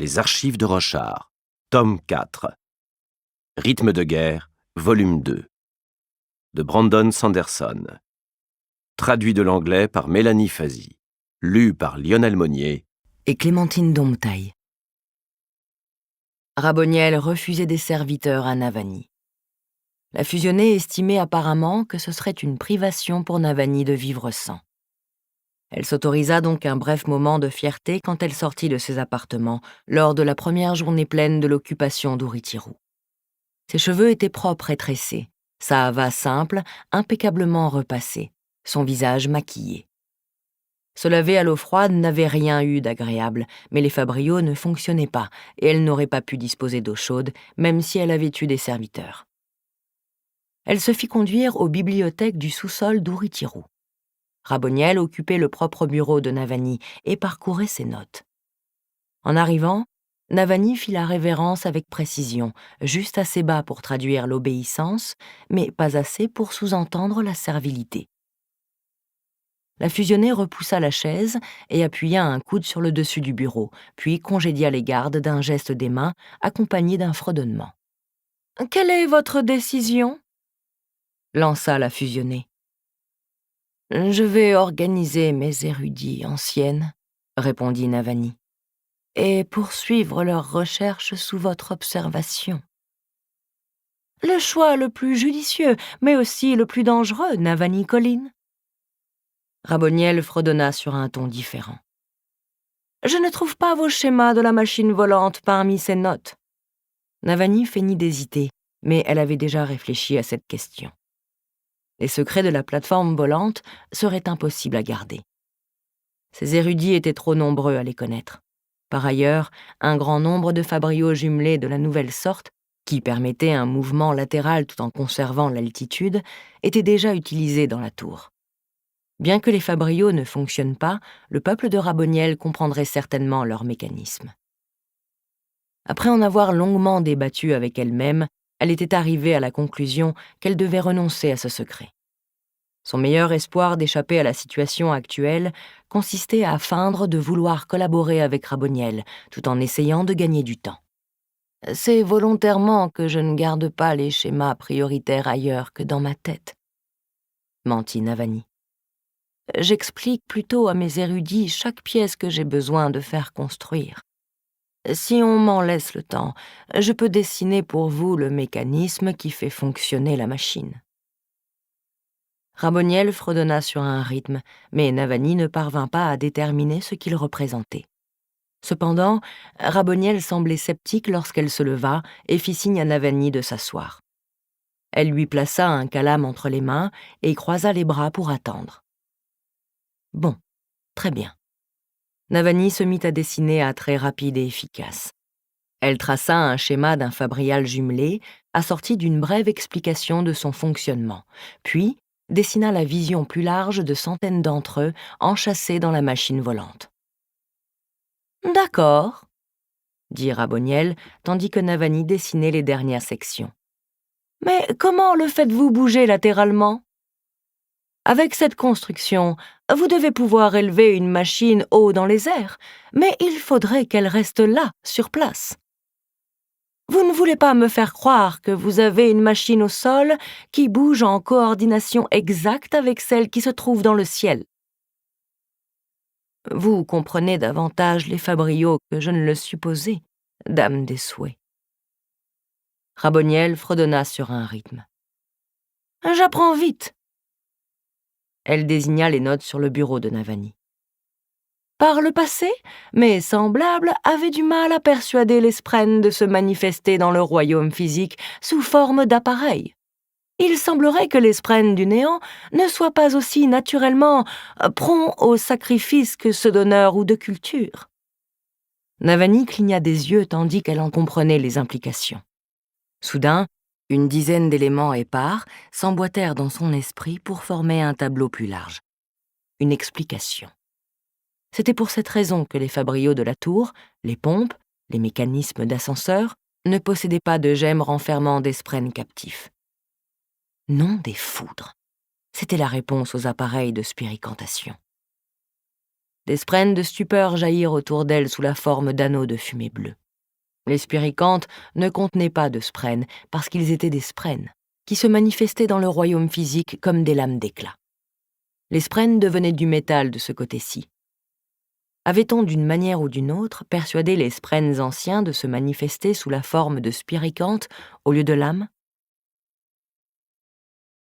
Les archives de Rochard, tome 4. Rythme de guerre, volume 2. De Brandon Sanderson. Traduit de l'anglais par Mélanie Fazi. Lu par Lionel Monnier et Clémentine Domptaille. Raboniel refusait des serviteurs à Navani. La fusionnée estimait apparemment que ce serait une privation pour Navani de vivre sans. Elle s'autorisa donc un bref moment de fierté quand elle sortit de ses appartements lors de la première journée pleine de l'occupation d'Urithiru. Ses cheveux étaient propres et tressés, sa hava simple, impeccablement repassée, son visage maquillé. Se laver à l'eau froide n'avait rien eu d'agréable, mais les fabriaux ne fonctionnaient pas et elle n'aurait pas pu disposer d'eau chaude, même si elle avait eu des serviteurs. Elle se fit conduire aux bibliothèques du sous-sol d'Urithiru. Raboniel occupait le propre bureau de Navani et parcourait ses notes. En arrivant, Navani fit la révérence avec précision, juste assez bas pour traduire l'obéissance, mais pas assez pour sous-entendre la servilité. La fusionnée repoussa la chaise et appuya un coude sur le dessus du bureau, puis congédia les gardes d'un geste des mains, accompagné d'un fredonnement. « Quelle est votre décision ?» lança la fusionnée. « Je vais organiser mes érudits anciennes, » répondit Navani, « et poursuivre leurs recherches sous votre observation. » Le choix le plus judicieux, mais aussi le plus dangereux, Navani Colline. Raboniel fredonna sur un ton différent. « Je ne trouve pas vos schémas de la machine volante parmi ces notes. » Navani feignit d'hésiter, mais elle avait déjà réfléchi à cette question. Les secrets de la plateforme volante seraient impossibles à garder. Ces érudits étaient trop nombreux à les connaître. Par ailleurs, un grand nombre de fabriaux jumelés de la nouvelle sorte, qui permettaient un mouvement latéral tout en conservant l'altitude, étaient déjà utilisés dans la tour. Bien que les fabriaux ne fonctionnent pas, le peuple de Raboniel comprendrait certainement leur mécanisme. Après en avoir longuement débattu avec elle-même, elle était arrivée à la conclusion qu'elle devait renoncer à ce secret. Son meilleur espoir d'échapper à la situation actuelle consistait à feindre de vouloir collaborer avec Raboniel, tout en essayant de gagner du temps. « C'est volontairement que je ne garde pas les schémas prioritaires ailleurs que dans ma tête, » mentit Navani. « J'explique plutôt à mes érudits chaque pièce que j'ai besoin de faire construire. Si on m'en laisse le temps, je peux dessiner pour vous le mécanisme qui fait fonctionner la machine. » Raboniel fredonna sur un rythme, mais Navani ne parvint pas à déterminer ce qu'il représentait. Cependant, Raboniel semblait sceptique lorsqu'elle se leva et fit signe à Navani de s'asseoir. Elle lui plaça un calame entre les mains et croisa les bras pour attendre. Bon, très bien. Navani se mit à dessiner à traits rapides et efficaces. Elle traça un schéma d'un fabrial jumelé, assorti d'une brève explication de son fonctionnement, puis dessina la vision plus large de centaines d'entre eux enchâssés dans la machine volante. « D'accord, » dit Raboniel, tandis que Navani dessinait les dernières sections. « Mais comment le faites-vous bouger latéralement ? Avec cette construction, vous devez pouvoir élever une machine haut dans les airs, mais il faudrait qu'elle reste là, sur place. Vous ne voulez pas me faire croire que vous avez une machine au sol qui bouge en coordination exacte avec celle qui se trouve dans le ciel. Vous comprenez davantage les fabriaux que je ne le supposais, dame des souhaits. » Raboniel fredonna sur un rythme. « J'apprends vite. » Elle désigna les notes sur le bureau de Navani. Par le passé, mes semblables avaient du mal à persuader les Spren de se manifester dans le royaume physique sous forme d'appareils. Il semblerait que les Spren du néant ne soient pas aussi naturellement prompts au sacrifice que ceux d'honneur ou de culture. Navani cligna des yeux tandis qu'elle en comprenait les implications. Soudain, une dizaine d'éléments épars s'emboîtèrent dans son esprit pour former un tableau plus large. Une explication. C'était pour cette raison que les fabriaux de la tour, les pompes, les mécanismes d'ascenseur, ne possédaient pas de gemmes renfermant des Spren captifs. Non des foudres. C'était la réponse aux appareils de spiricantation. Des sprènes de stupeur jaillirent autour d'elle sous la forme d'anneaux de fumée bleue. Les spiricantes ne contenaient pas de sprènes parce qu'ils étaient des sprènes, qui se manifestaient dans le royaume physique comme des lames d'éclat. Les sprènes devenaient du métal de ce côté-ci. Avait-on d'une manière ou d'une autre persuadé les sprènes anciens de se manifester sous la forme de spiricantes au lieu de lames ?